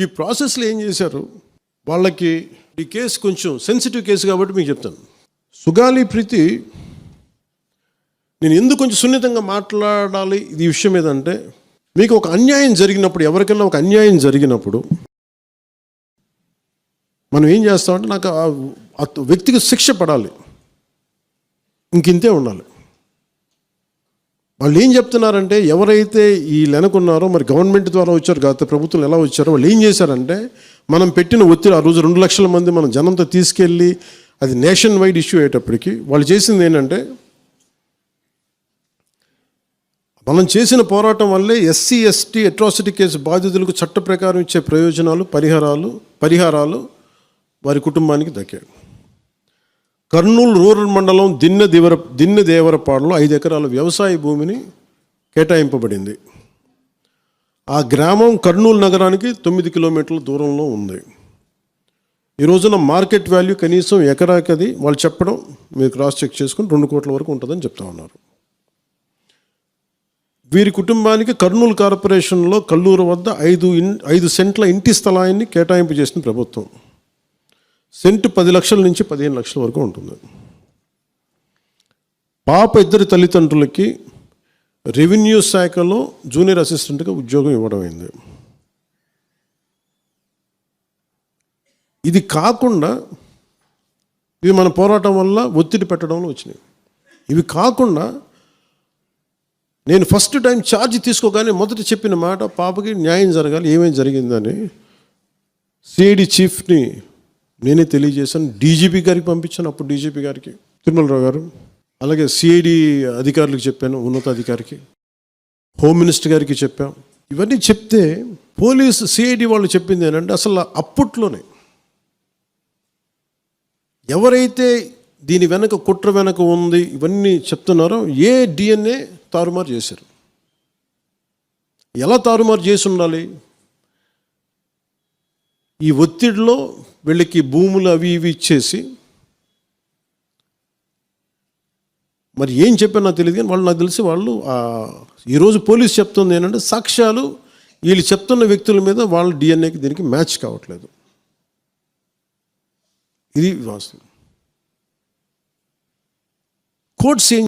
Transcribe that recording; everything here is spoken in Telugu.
ఈ ప్రాసెస్లో ఏం చేశారు, వాళ్ళకి ఈ కేసు కొంచెం సెన్సిటివ్ కేసు కాబట్టి మీకు చెప్తాను. సుగాలి ప్రీతి, నేను ఎందుకు కొంచెం సున్నితంగా మాట్లాడాలి ఈ విషయం ఏదంటే, మీకు ఒక అన్యాయం జరిగినప్పుడు, ఎవరికైనా ఒక అన్యాయం జరిగినప్పుడు మనం ఏం చేస్తామంటే, నాకు ఆ వ్యక్తికి శిక్ష పడాలి, ఇంకింతే ఉండాలి. వాళ్ళు ఏం చెప్తున్నారంటే, ఎవరైతే ఈ వెనకున్నారో, మరి గవర్నమెంట్ ద్వారా వచ్చారు, గత ప్రభుత్వం ఎలా వచ్చారో, వాళ్ళు ఏం చేశారంటే, మనం పెట్టిన ఒత్తిడి, ఆ రోజు 2 లక్షల మంది మనం జనంతో తీసుకెళ్ళి అది నేషన్ వైడ్ ఇష్యూ అయ్యేటప్పటికి వాళ్ళు చేసింది ఏంటంటే, మనం చేసిన పోరాటం వల్లే ఎస్సీ ఎస్టీ అట్రాసిటీ కేసు బాధితులకు చట్ట ప్రకారం ఇచ్చే ప్రయోజనాలు, పరిహారాలు వారి కుటుంబానికి దక్కాయి. కర్నూలు రూరల్ మండలం దిన్నెదేవరపాడులో 5 ఎకరాల వ్యవసాయ భూమిని కేటాయింపబడింది. ఆ గ్రామం కర్నూలు నగరానికి 9 కిలోమీటర్ల దూరంలో ఉంది. ఈ రోజున మార్కెట్ వాల్యూ కనీసం ఎకరాకి, అది వాళ్ళు చెప్పడం మీరు క్రాస్ చెక్ చేసుకుని 2 కోట్ల వరకు ఉంటుందని చెప్తా ఉన్నారు. వీరి కుటుంబానికి కర్నూలు కార్పొరేషన్లో కల్లూరు వద్ద 5 సెంట్ల ఇంటి స్థలాన్ని కేటాయింపు చేసిన ప్రభుత్వం. సెంటు 10 లక్షల నుంచి 15 లక్షల వరకు ఉంటుంది. పాప 2 తల్లిదండ్రులకి రెవెన్యూ శాఖలో జూనియర్ అసిస్టెంట్గా ఉద్యోగం ఇవ్వడం అయింది. ఇది కాకుండా, ఇవి మన పోరాటం వల్ల ఒత్తిడి పెట్టడంలో వచ్చినాయి. ఇవి కాకుండా నేను ఫస్ట్ టైం ఛార్జ్ తీసుకోగానే మొదట చెప్పిన మాట, పాపకి న్యాయం జరగాలి, ఏమేమి జరిగిందని సిఐడి చీఫ్ని నేనే తెలియజేశాను. డీజీపీ గారికి పంపించాను, అప్పుడు డీజీపీ గారికి తిరుమలరావు గారు, అలాగే సిఐడి అధికారులకు చెప్పాను, ఉన్నతాధికారికి, హోమ్ మినిస్టర్ గారికి చెప్పాం. ఇవన్నీ చెప్తే పోలీసు సిఐడి వాళ్ళు చెప్పింది ఏంటంటే, అసలు అప్పట్లోనే ఎవరైతే దీని వెనక కుట్ర వెనక ఉంది ఇవన్నీ చెప్తున్నారో, ఏ డిఎన్ఏ తారుమారు చేశారు. ఎలా తారుమారు చేసి ఉండాలి? ఈ ఒత్తిడిలో వీళ్ళకి భూములు అవి ఇవి ఇచ్చేసి, మరి ఏం చెప్పారు నాకు తెలియదు, కానీ వాళ్ళు, నాకు తెలిసి వాళ్ళు ఈరోజు పోలీసు చెప్తుంది ఏంటంటే, సాక్ష్యాలు వీళ్ళు చెప్తున్న వ్యక్తుల మీద వాళ్ళ డిఎన్ఏకి దీనికి మ్యాచ్ కావట్లేదు. ఇది వాస్తవం. కోర్ట్స్ ఏం